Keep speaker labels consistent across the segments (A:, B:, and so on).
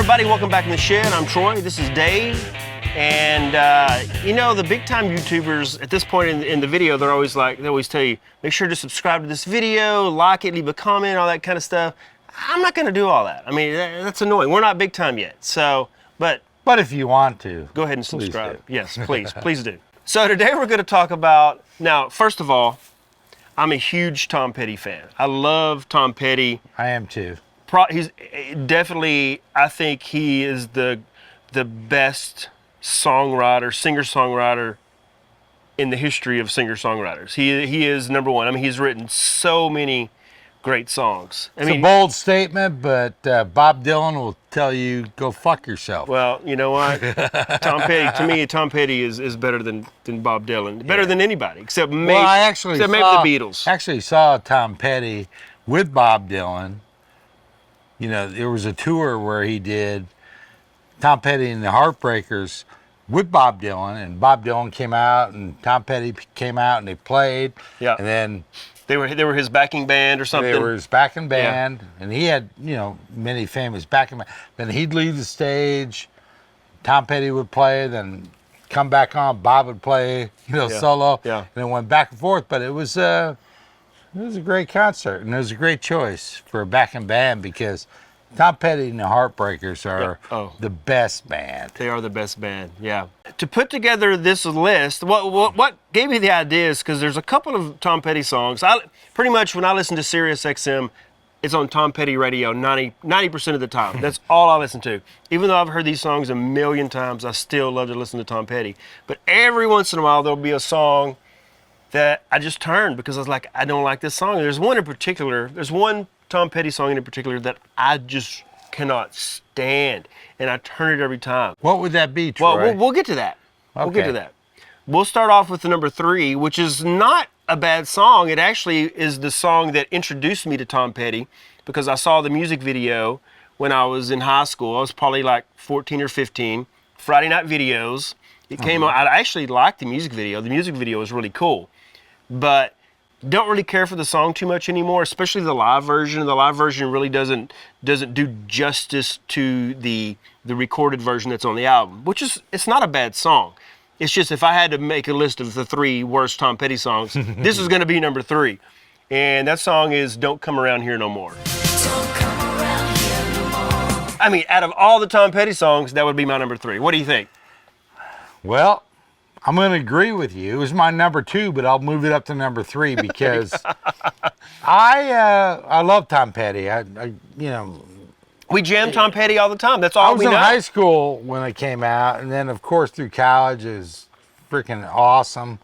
A: everybody, welcome back in the shed. I'm Troy, this is Dave. And the big time YouTubers at this point in the video, they always tell you, make sure to subscribe to this video, like it, leave a comment, all that kind of stuff. I'm not gonna do all that. I mean, that's annoying. We're not big time yet, so, but
B: if you want to,
A: go ahead and subscribe. Yes, please do. So today we're gonna talk about, now, first of all, I'm a huge Tom Petty fan. I love Tom Petty.
B: I am too.
A: He's definitely, I think he is the best singer-songwriter in the history of singer-songwriters. He is number one. I mean, he's written so many great songs.
B: It's a bold statement, but Bob Dylan will tell you, go fuck yourself.
A: Well, you know what? Tom Petty is better than Bob Dylan. Better than anybody, except maybe the Beatles.
B: Actually saw Tom Petty with Bob Dylan. You know, there was a tour where he did Tom Petty and the Heartbreakers with Bob Dylan, and Bob Dylan came out and Tom Petty came out and they played.
A: Yeah.
B: And then
A: they were his backing band or something.
B: They were his backing band, and he had, many famous backing bands. Then he'd leave the stage, Tom Petty would play, then come back on, Bob would play, solo.
A: Yeah.
B: And it went back and forth, but it was a great concert, and it was a great choice for a backing band because Tom Petty and the Heartbreakers are the best band.
A: They are the best band, yeah. To put together this list, what gave me the idea is because there's a couple of Tom Petty songs. Pretty much when I listen to Sirius XM, it's on Tom Petty radio 90% of the time. That's all I listen to. Even though I've heard these songs a million times, I still love to listen to Tom Petty. But every once in a while, there'll be a song that I just turn because I was like, I don't like this song. There's one Tom Petty song in particular that I just cannot stand, and I turn it every time.
B: What would that be, Troy?
A: Well, we'll get to that.
B: Okay.
A: We'll get to that. We'll start off with the number 3, which is not a bad song. It actually is the song that introduced me to Tom Petty because I saw the music video when I was in high school. I was probably like 14 or 15. Friday Night Videos. It came on. I actually liked the music video. The music video was really cool, but don't really care for the song too much anymore, especially the live version. The live version really doesn't do justice to the recorded version that's on the album, it's not a bad song. It's just if I had to make a list of the 3 worst Tom Petty songs, this is going to be number 3. And that song is Don't Come Around Here No More.
C: Don't come around here no more.
A: I mean, out of all the Tom Petty songs, that would be my number 3. What do you think?
B: Well, I'm going to agree with you. It was my number 2, but I'll move it up to number 3 because I love Tom Petty.
A: We jam Tom Petty all the time. That's all we know.
B: I was in high school when it came out, and then of course through college is freaking awesome.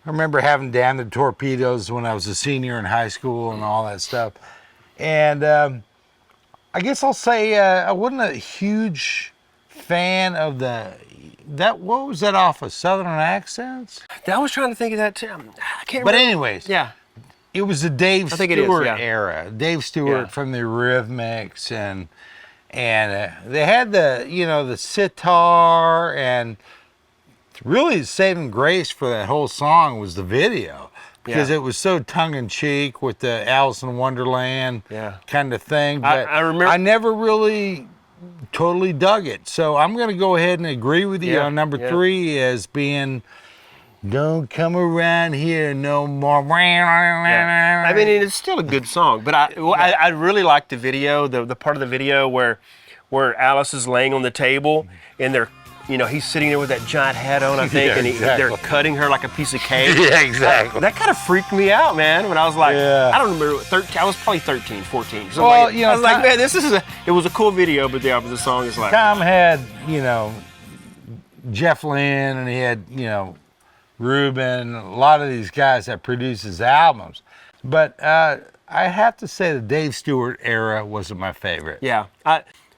B: I remember having Damn the Torpedoes when I was a senior in high school and all that stuff. And I guess I'll say I wasn't a huge fan of what was that off of, Southern Accents?
A: I was trying to think of that too. I can't remember.
B: But anyways,
A: yeah,
B: it was the Dave Stewart
A: yeah.
B: era. Dave Stewart from the Eurythmics, and they had the sitar, and really the saving grace for that whole song was the video because it was so tongue-in-cheek with the Alice in Wonderland kind of thing. But
A: I remember
B: I never really totally dug it. So I'm going to go ahead and agree with you on number 3 as being Don't Come Around Here No More.
A: Yeah. I mean, it's still a good song, but I really like the video, the part of the video where Alice is laying on the table and he's sitting there with that giant hat on, I think, and they're cutting her like a piece of cake.
B: Yeah, exactly.
A: That kind of freaked me out, man, when I was like, I don't remember, 13, I was probably 13, 14. So
B: well,
A: I was like, man, it was a cool video, but the song is like.
B: Tom had, Jeff Lynne, and he had, Reuben, a lot of these guys that produce his albums. But I have to say the Dave Stewart era wasn't my favorite.
A: Yeah.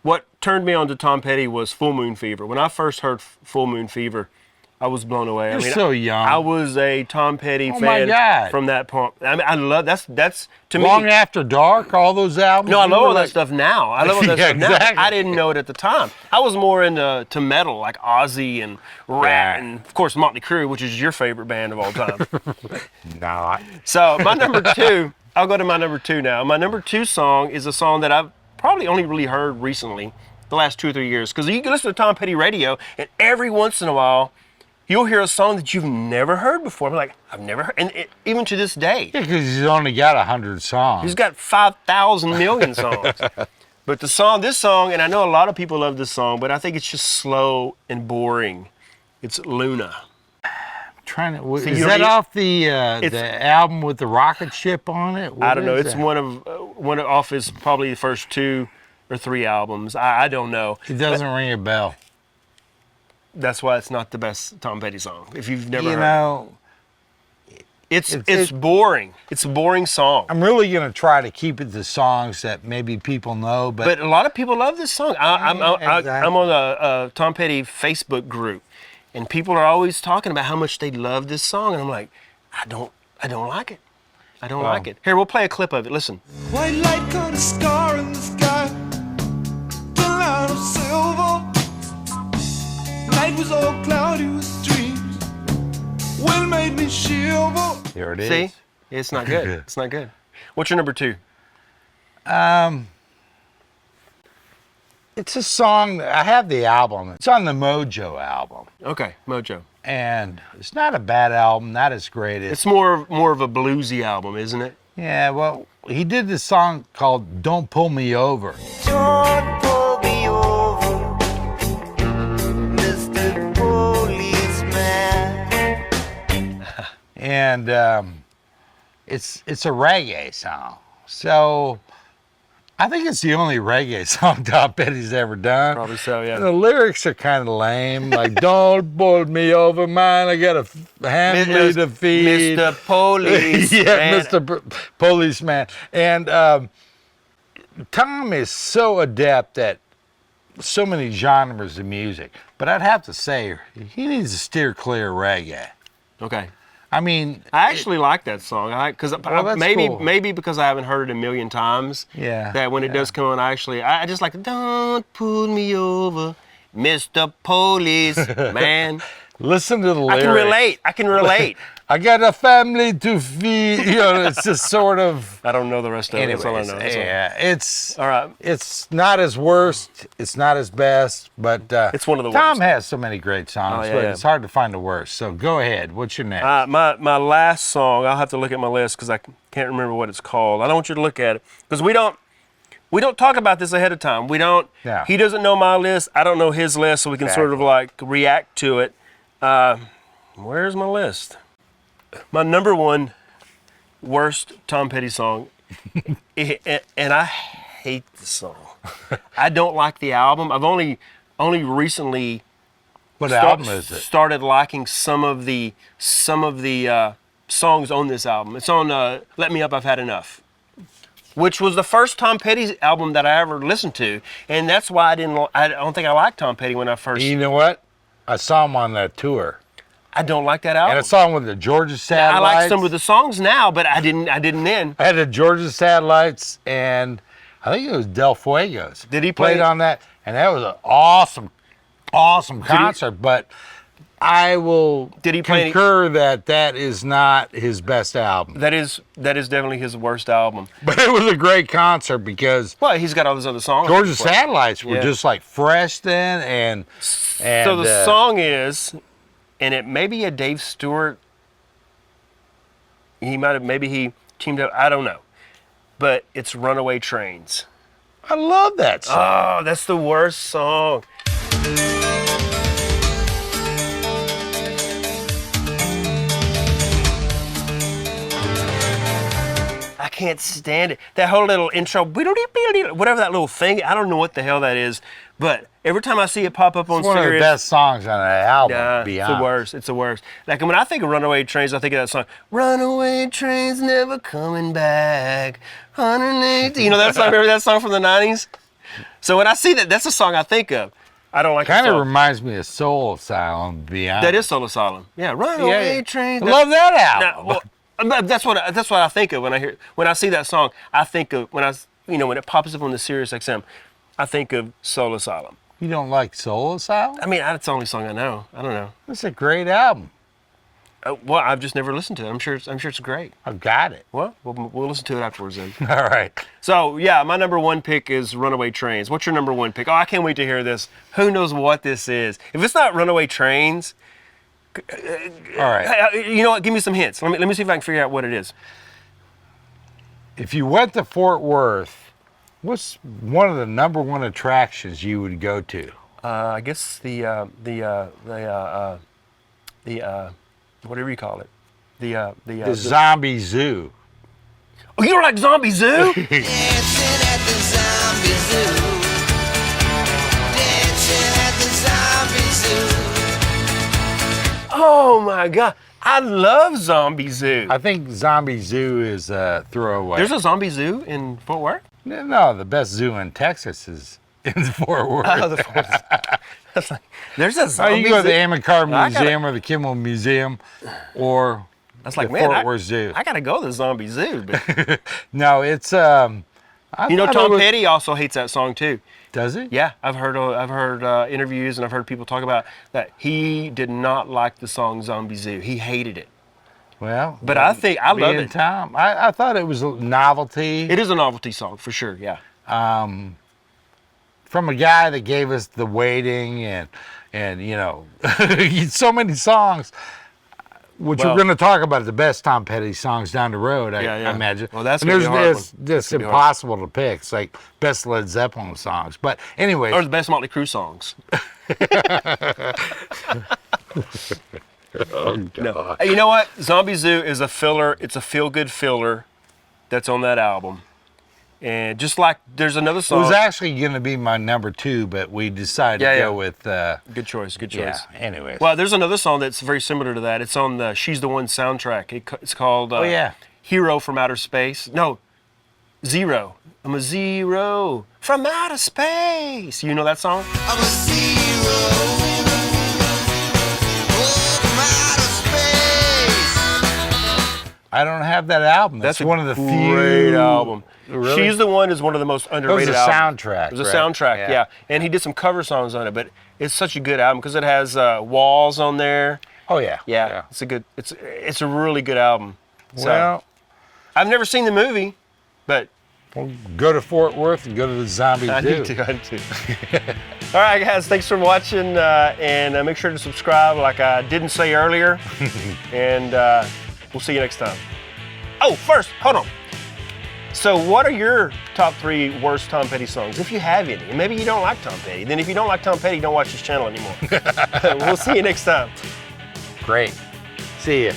A: What turned me on to Tom Petty was Full Moon Fever. When I first heard Full Moon Fever, I was blown away.
B: You're so young.
A: I was a Tom Petty fan from that point. I mean, I love that's to me.
B: Long After Dark, all those albums.
A: No, I love all that stuff now. I love all that stuff
B: exactly.
A: now. I didn't know it at the time. I was more into metal, like Ozzy and Rat, and of course Motley Crue, which is your favorite band of all time.
B: No.
A: So my number 2. I'll go to my number 2 now. My number 2 song is a song that I've probably only really heard recently, the last 2 or 3 years. Because you can listen to Tom Petty radio, and every once in a while, you'll hear a song that you've never heard before. I'm like, I've never heard, and even to this day,
B: Yeah, because he's only got 100 songs.
A: he's got 5,000 million songs. But this song, and I know a lot of people love this song, but I think it's just slow and boring. It's Luna.
B: Trying to,
A: So
B: is
A: you
B: that
A: don't-
B: off the album with the rocket ship on it?
A: I don't know.
B: What is
A: It's
B: that?
A: one of off his probably the first 2 or 3 albums. I don't know.
B: It doesn't ring a bell.
A: That's why it's not the best Tom Petty song. If you've never
B: You
A: heard
B: know,
A: it's boring. It's a boring song.
B: I'm really gonna try to keep it to songs that maybe people know,
A: But a lot of people love this song. I'm
B: Exactly.
A: on a Tom Petty Facebook group, and people are always talking about how much they love this song, and I'm like, I don't like it. I don't like it. Here, we'll play a clip of it. Listen.
D: White light cut a scar in the sky, the line of silver. Night was all cloudy with dreams. Wind made me shiver.
B: there it is.
A: See, it's not good. It's not good. What's your number 2?
B: It's a song. I have the album. It's on the Mojo album,
A: Okay, Mojo.
B: and it's not a bad album. Not as great as.
A: It's more of a bluesy album, isn't it?
B: Yeah, well, he did this song called "Don't Pull Me Over."
E: Don't pull me over, Mr. Policeman.
B: And it's a reggae song. So I think it's the only reggae song Tom Petty's ever done.
A: Probably so, yeah.
B: The lyrics are kind of lame, like "Don't pull me over, man. I got a family to feed."
A: Mr. Police.
B: Yeah,
A: man.
B: Mr. Policeman. And Tom is so adept at so many genres of music, but I'd have to say he needs to steer clear of reggae.
A: Okay.
B: I mean,
A: I actually like that song.
B: that's
A: Maybe
B: cool.
A: maybe because I haven't heard it a million times.
B: Yeah,
A: That when it does come on, I just like don't pull me over, Mr. Police man.
B: listen to the
A: I
B: lyrics.
A: can relate.
B: I got a family to feed. You know, it's just sort of.
A: I don't know the rest of it. That's all I
B: Anyways,
A: know. That's all.
B: yeah, it's
A: All right.
B: it's not his worst. It's not his best, but
A: It's one of the
B: Tom
A: worst.
B: has so many great songs,
A: Oh, yeah,
B: but
A: yeah.
B: it's hard to find the worst. So go ahead. What's your next?
A: My last song, I'll have to look at my list because I can't remember what it's called. I don't want you to look at it because we don't talk about this ahead of time. We don't.
B: Yeah.
A: He doesn't know my list. I don't know his list, so we can sort of like react to it. Where's my list? My number 1 worst Tom Petty song, and I hate the song. I don't like the album. I've only recently
B: what album is it?
A: started liking some of the songs on this album. It's on "Let Me Up, I've Had Enough," which was the first Tom Petty album that I ever listened to, and that's why I don't think I liked Tom Petty when I first.
B: You know what? I saw him on that tour,
A: I don't like that album.
B: and I saw him with the Georgia
A: I
B: Satellites.
A: like some of the songs now, but I didn't then.
B: I had the Georgia Satellites, and I think it was Del Fuegos.
A: Did he play
B: played on that? And that was an awesome concert. But I will
A: Did he play any-
B: concur that is not his best album.
A: That is definitely his worst album.
B: But it was a great concert because
A: Well, he's got all those other songs.
B: Georgia Satellites were
A: Yeah.
B: just like fresh then, and
A: So the song is, and it may be a Dave Stewart. Maybe he teamed up. I don't know, but it's "Runaway Trains."
B: I love that song.
A: Oh, that's the worst song. I can't stand it. That whole little intro, whatever that little thing, I don't know what the hell that is, but every time I see it pop up on
B: It's one of the
A: Sirius,
B: best songs on that album.
A: nah,
B: to be
A: it's the
B: honest.
A: worst. It's the worst. Like when I think of Runaway Trains, I think of that song, "Runaway Trains Never Coming Back." 180. You know that song? Remember that song from the 90s? So when I see that, that's the song I think of. I don't like
B: Kind
A: the
B: of
A: song.
B: reminds me of Soul Asylum, to be honest.
A: That is Soul Asylum. Yeah, Runaway
B: Yeah.
A: Trains.
B: I love that
A: Now,
B: album.
A: well, that's what I think of when I see that song. I think of when it pops up on the Sirius XM, I think of Soul Asylum.
B: You don't like Soul Asylum?
A: I mean, that's the only song I know. I don't know.
B: It's a great album.
A: Well, I've just never listened to it. I'm sure it's great.
B: I've got it.
A: Well, we'll listen to it afterwards then.
B: All right.
A: So yeah, my number one pick is Runaway Trains. What's your number one pick? Oh, I can't wait to hear this. Who knows what this is? If it's not Runaway Trains,
B: All right.
A: you know what? Give me some hints. Let me see if I can figure out what it is.
B: If you went to Fort Worth, what's one of the number one attractions you would go to?
A: I guess the whatever you call it,
B: The Zombie Zoo.
A: Oh, you don't like Zombie Zoo?
C: Dancing at the zombie zoo. Dancing at the zombie zoo.
A: Oh my God, I love Zombie Zoo.
B: I think Zombie Zoo is a throwaway.
A: There's a Zombie Zoo in Fort Worth.
B: No, the best zoo in Texas is in Fort Worth.
A: Oh, that's like, there's a Zombie
B: You go to
A: Zoo.
B: the Amicar
A: I gotta-
B: Museum or the Kimmel Museum or
A: That's like,
B: the
A: man,
B: Fort Worth Zoo.
A: I gotta go to the Zombie Zoo. But
B: No, it's
A: you know,
B: thought it
A: Tom
B: was-
A: Petty also hates that song too.
B: Does it?
A: Yeah, I've heard interviews and I've heard people talk about that. He did not like the song Zombie Zoo. He hated it.
B: Well,
A: But I think I
B: me
A: love
B: and
A: it.
B: Tom, I thought it was a novelty.
A: It is a novelty song for sure. Yeah.
B: From a guy that gave us The Waiting and you know so many songs, which
A: Well-
B: we're going to talk about the best Tom Petty songs down the road. I
A: Yeah.
B: imagine.
A: Well, that's
B: And
A: gonna be a hard
B: it's
A: one.
B: just
A: gonna be hard.
B: impossible to pick. It's like best Led Zeppelin songs. But anyway,
A: Or the best Motley Crue songs. No. Hey, you know what? Zombie Zoo is a filler. It's a feel-good filler that's on that album. And just like there's another
B: it
A: song.
B: was actually going to be my number 2, but we decided
A: Yeah,
B: to
A: yeah.
B: go with.
A: Good choice. Good
B: Yeah.
A: choice.
B: Anyways.
A: Well, there's another song that's very similar to that. It's on the She's the One soundtrack. It's called
B: yeah.
A: Hero from Outer Space. No, Zero. I'm a zero from outer space. You know that song?
C: I'm a zero. Oh, from outer space.
B: I don't have that album. That's
A: a
B: one of the
A: great
B: few
A: album.
B: Really?
A: She's the One is one of the most
B: It was
A: underrated
B: a
A: albums.
B: soundtrack.
A: It was a
B: right?
A: soundtrack, yeah. And he did some cover songs on it, but it's such a good album because it has Walls on there.
B: Oh yeah.
A: Yeah, it's a really good album. So,
B: Well,
A: I've never seen the movie, but
B: we'll go to Fort Worth and go to the Zombie
A: I
B: Zoo.
A: need to. All right, guys, thanks for watching, and make sure to subscribe like I didn't say earlier, and we'll see you next time. Oh, first, hold on. So what are your top 3 worst Tom Petty songs, if you have any? And maybe you don't like Tom Petty. Then if you don't like Tom Petty, don't watch this channel anymore. We'll see you next time.
B: Great. See ya.